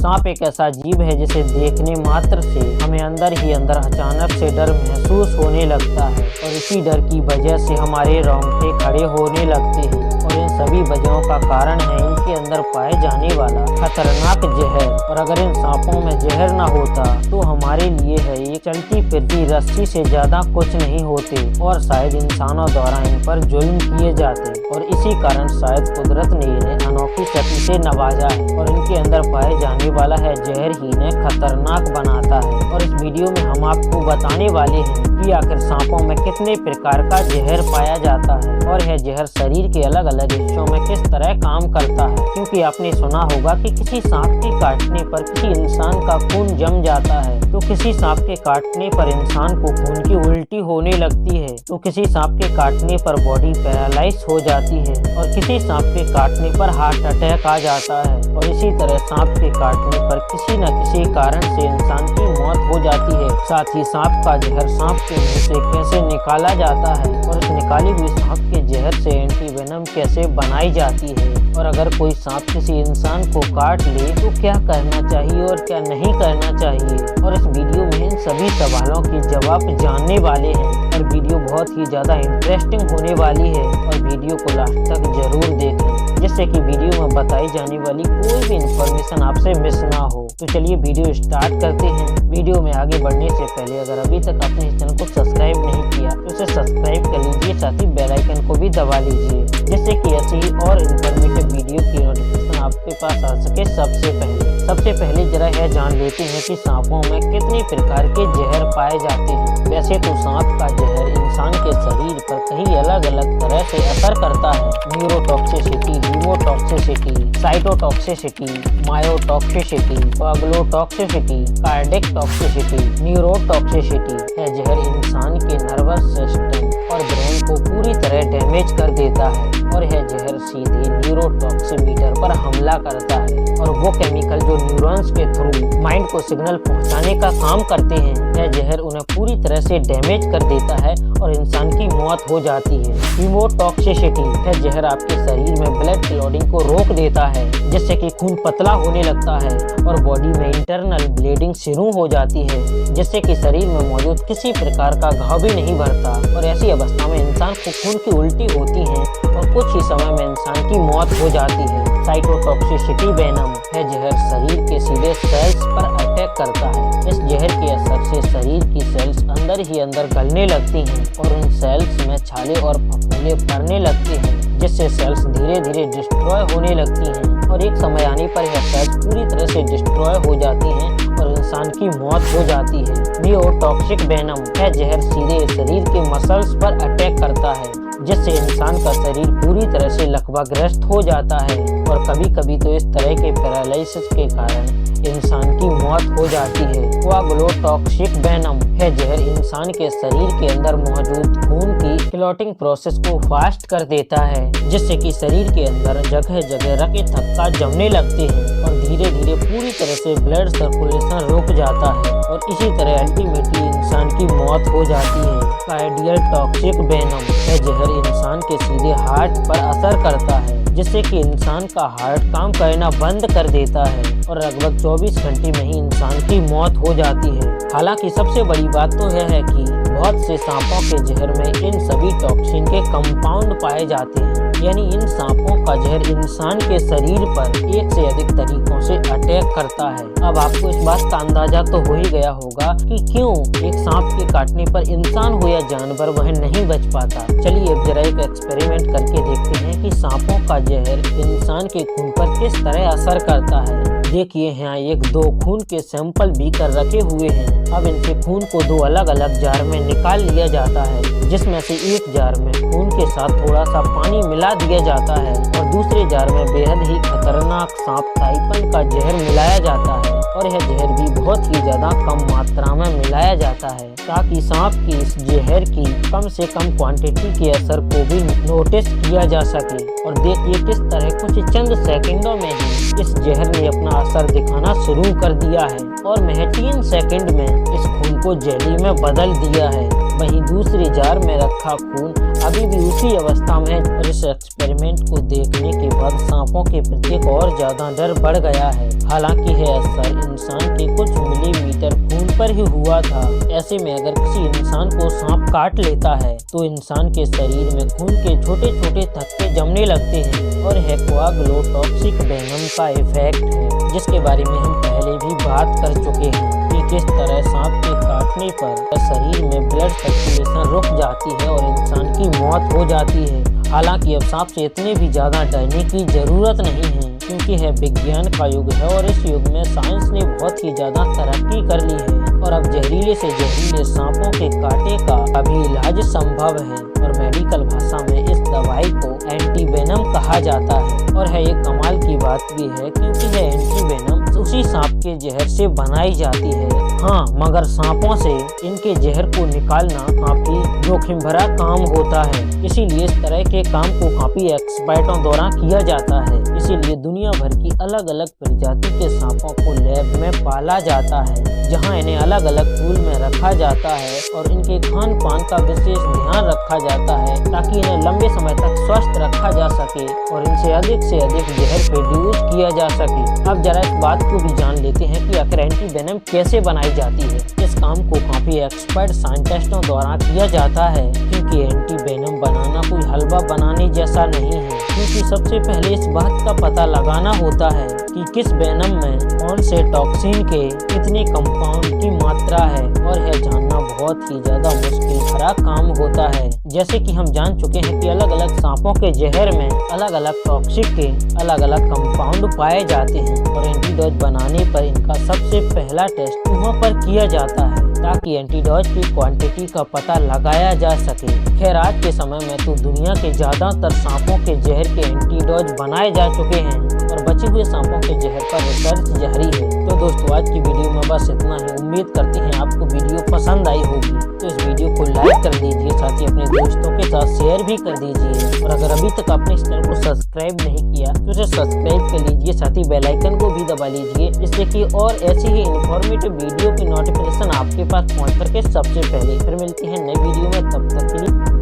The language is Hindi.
सांप एक ऐसा जीव है जिसे देखने मात्र से हमें अंदर ही अंदर अचानक से डर महसूस होने लगता है और इसी डर की वजह से हमारे रोंगटे खड़े होने लगते हैं। और इन सभी वजहों का कारण है इनके अंदर पाए जाने वाला खतरनाक जहर। और अगर इन सांपों में जहर न होता तो हमारे लिए है ये चलती फिरती रस्सी से ज्यादा कुछ नहीं होते और शायद इंसानों द्वारा इन पर जुल्म किए जाते। और इसी कारण शायद कुदरत ने इन्हें अनोखी शक्ति से नवाजा है और इनके अंदर पाए जाने वाला है जहर ही इन्हें खतरनाक बनाता है। और इस वीडियो में हम आपको बताने वाले हैं कि आखिर सांपों में कितने प्रकार का जहर पाया जाता है और यह जहर शरीर के अलग अलग हिस्सों में किस तरह काम करता है। क्योंकि आपने सुना होगा कि किसी सांप के काटने पर किसी इंसान का खून जम जाता है, तो किसी सांप के काटने पर इंसान को खून की उल्टी होने लगती है, तो किसी सांप के काटने पर बॉडी पैरालाइज हो जाती है और किसी सांप के काटने पर हार्ट अटैक आ जाता है। और इसी तरह सांप के काटने पर किसी न किसी कारण से इंसान की मौत हो जाती है। साथ ही सांप का जहर सांप के मुंह से कैसे निकाला जाता है और इस निकाली हुई सांप के जहर से एंटीवेनम कैसे बनाई जाती है, और अगर कोई सांप किसी इंसान को काट ले तो क्या करना चाहिए और क्या नहीं करना चाहिए। और इस वीडियो में इन सभी सवालों के जवाब जानने वाले हैं और वीडियो बहुत ही ज्यादा इंटरेस्टिंग होने वाली है। और वीडियो को लास्ट तक जरूर देखें जिससे कि वीडियो में बताई जाने वाली कोई भी इंफॉर्मेशन आपसे मिस ना हो। तो चलिए वीडियो स्टार्ट करते हैं। वीडियो में आगे बढ़ने से पहले अगर अभी तक आपने इस चैनल को सब्सक्राइब नहीं किया तो इसे सब्सक्राइब कर लीजिए, साथ ही बेल आइकन को भी दबा लीजिए जिससे कि ऐसी ही और इन्फॉर्मेटिव वीडियो की नोटिफिकेशन आपके पास आ सके सबसे पहले जरा यह जान लेते हैं कि सांपों में कितने प्रकार के जहर पाए जाते हैं। वैसे तो सांप का जहर इंसान के शरीर पर कई अलग अलग तरह से असर करता है। Neurotoxicity, haemotoxicity, cytotoxicity, myotoxicity, coagulotoxicity, cardiac toxicity, neurotoxicity. यह जहर इंसान के नर्वस सिस्टम और ब्रेन को पूरी तरह डैमेज कर देता है और यह जहर सीधे न्यूरोट्रांसमीटर पर हमला करता है और वो केमिकल जो न्यूरॉन्स के थ्रू माइंड को सिग्नल पहुंचाने का काम करते हैं, यह जहर उन्हें पूरी तरह से डैमेज कर देता है और इंसान की मौत हो जाती है। हीमोटॉक्सिसिटी, यह जहर आपके शरीर में ब्लड क्लॉटिंग को रोक देता है जिससे कि खून पतला होने लगता है और बॉडी में इंटरनल ब्लीडिंग शुरू हो जाती है जिससे कि शरीर में मौजूद किसी प्रकार का घाव भी नहीं भरता और ऐसी अवस्था में इंसान को खून की उल्टी होती है और कुछ ही समय में इंसान की मौत हो जाती है। साइटोटॉक्सिसिटी वेनम, यह जहर शरीर के सीधे सेल्स पर अटैक करता है। इस जहर के असर से शरीर की सेल्स अंदर ही अंदर गलने लगती हैं और उन सेल्स में छाले और फफूंदे पड़ने लगते हैं जिससे सेल्स धीरे धीरे डिस्ट्रॉय होने लगती हैं और एक समय आने पर यह सेल्स पूरी तरह से डिस्ट्रॉय हो जाती हैं और इंसान की मौत हो जाती है। नियोटॉक्सिक वेनम, यह जहर सीधे शरीर के मसल्स पर अटैक करता है जिससे इंसान का शरीर पूरी तरह से लकवाग्रस्त हो जाता है और कभी कभी तो इस तरह के पैरालिसिस के कारण इंसान की मौत हो जाती है। कोएगुलोटॉक्सिक वेनम, यह जहर इंसान के शरीर के अंदर मौजूद खून की क्लॉटिंग प्रोसेस को फास्ट कर देता है जिससे कि शरीर के अंदर जगह जगह रके थक्का जमने लगते हैं और धीरे धीरे पूरी तरह से ब्लड सर्कुलेशन रुक जाता है और इसी तरह अल्टीमेटली इंसान की मौत हो जाती है। कार्डियल टॉक्सिक वेनम, यह जहर इंसान के सीधे हार्ट पर असर करता है जिससे कि इंसान का हार्ट काम करना बंद कर देता है और लगभग 24 घंटे में ही इंसान की मौत हो जाती है। हालांकि सबसे बड़ी बात तो यह है कि बहुत से सांपों के जहर में इन सभी टॉक्सिन के कंपाउंड पाए जाते हैं, यानी इन सांपों का जहर इंसान के शरीर पर एक से अधिक तरीकों से अटैक करता है। अब आपको इस बात का अंदाजा तो हो ही गया होगा कि क्यों एक सांप के काटने पर इंसान हो या जानवर वह नहीं बच पाता। चलिए अब जरा एक एक्सपेरिमेंट करके देखते हैं कि सांपों का जहर इंसान के खून पर किस तरह असर करता है। देखिए यहाँ एक दो खून के सैंपल बीकर रखे हुए हैं। अब इनसे खून को दो अलग अलग जार में निकाल लिया जाता है जिसमें से एक जार में खून के साथ थोड़ा सा पानी मिला दिया जाता है और दूसरे जार में बेहद ही खतरनाक सांप साइपन का जहर मिलाया जाता है और यह जहर भी बहुत ही ज्यादा कम मात्रा में मिलाया जाता है ताकि सांप की इस जहर की कम से कम क्वांटिटी के असर को भी नोटिस किया जा सके। और देखिए किस तरह कुछ चंद सेकंडों में ही इस जहर ने अपना असर दिखाना शुरू कर दिया है और महज 3 सेकंड में इस खून को जेली में बदल दिया है। वहीं दूसरे जार में रखा खून अभी भी उसी अवस्था में है और इस एक्सपेरिमेंट को देखने के बाद सांपों के प्रति एक और ज्यादा डर बढ़ गया है। हालांकि यह असर इंसान के कुछ मिलीमीटर खून पर ही हुआ था। ऐसे में अगर किसी इंसान को सांप काट लेता है तो इंसान के शरीर में खून के छोटे छोटे थक्के जमने लगते हैं और यह कोआगुलोटॉक्सिक वेनम का इफेक्ट है, जिसके बारे में हम पहले भी बात कर चुके हैं कि किस तरह सांप के काटने पर शरीर में ब्लड सर्कुलेशन रुक जाती है और इंसान की मौत हो जाती है। हालांकि अब सांप से इतने भी ज्यादा डरने की जरूरत नहीं है, क्योंकि यह विज्ञान का युग है और इस युग में साइंस ने बहुत ही ज्यादा तरक्की कर ली है और अब जहरीले से जहरीले सांपों के कांटे का भी इलाज संभव है और मेडिकल भाषा में इस दवाई को एंटीवेनम कहा जाता है। और है एक कमाल की बात भी है क्योंकि यह एंटीवेनम उसी सांप के जहर से बनाई जाती है। हाँ, मगर सांपों से इनके जहर को निकालना काफी जोखिम भरा काम होता है, इसीलिए इस तरह के काम को काफी एक्सपर्टों द्वारा किया जाता है। इसीलिए दुनिया भर की अलग अलग प्रजाति के सांपों को लैब में पाला जाता है, जहां इन्हें अलग अलग पूल में रखा जाता है और इनके खान पान का विशेष ध्यान रखा जाता है ताकि इन्हें लंबे समय तक स्वस्थ रखा जा सके और इनसे अधिक से अधिक जहर प्रोड्यूस किया जा सके। अब जरा इस बात को भी जान लेते हैं कि आखिर एंटीवेनम कैसे बनाई जाती है। इस काम को काफी एक्सपर्ट साइंटिस्टों द्वारा किया जाता है, क्योंकि एंटीवेनम बनाना कोई हलवा बनाने जैसा नहीं है, क्योंकि सबसे पहले इस बात का पता लगाना होता है कि किस वेनम में कौन से टॉक्सिन के कितने कंपाउंड की मात्रा है और यह जानना बहुत ही ज्यादा मुश्किल भरा काम होता है। जैसे कि हम जान चुके हैं कि अलग अलग सांपों के जहर में अलग अलग टॉक्सिक के अलग अलग कंपाउंड पाए जाते हैं और एंटीडोज बनाने पर इनका सबसे पहला टेस्ट चूहों पर किया जाता है ताकि एंटीडोज की क्वांटिटी का पता लगाया जा सके। खैर, आज के समय में तो दुनिया के ज्यादातर सांपों के जहर के एंटीडोज बनाए जा चुके हैं और बचे हुए सांपों के जहर पर रिसर्च जारी है। तो दोस्तों, आज की वीडियो में बस इतना ही। उम्मीद करते हैं आपको वीडियो पसंद आई होगी, तो इस वीडियो को लाइक कर दीजिए, साथ ही अपने दोस्तों के साथ शेयर भी कर दीजिए और अगर अभी तक आपने इस चैनल को सब्सक्राइब नहीं किया तो इसे सब्सक्राइब कर लीजिए, साथ ही बेल आइकन को भी दबा लीजिए, जिससे कि और ऐसी ही इन्फॉर्मेटिव वीडियो की नोटिफिकेशन आपके पास पहुंच करके सबसे पहले। फिर मिलती है नई वीडियो में, तब तक के लिए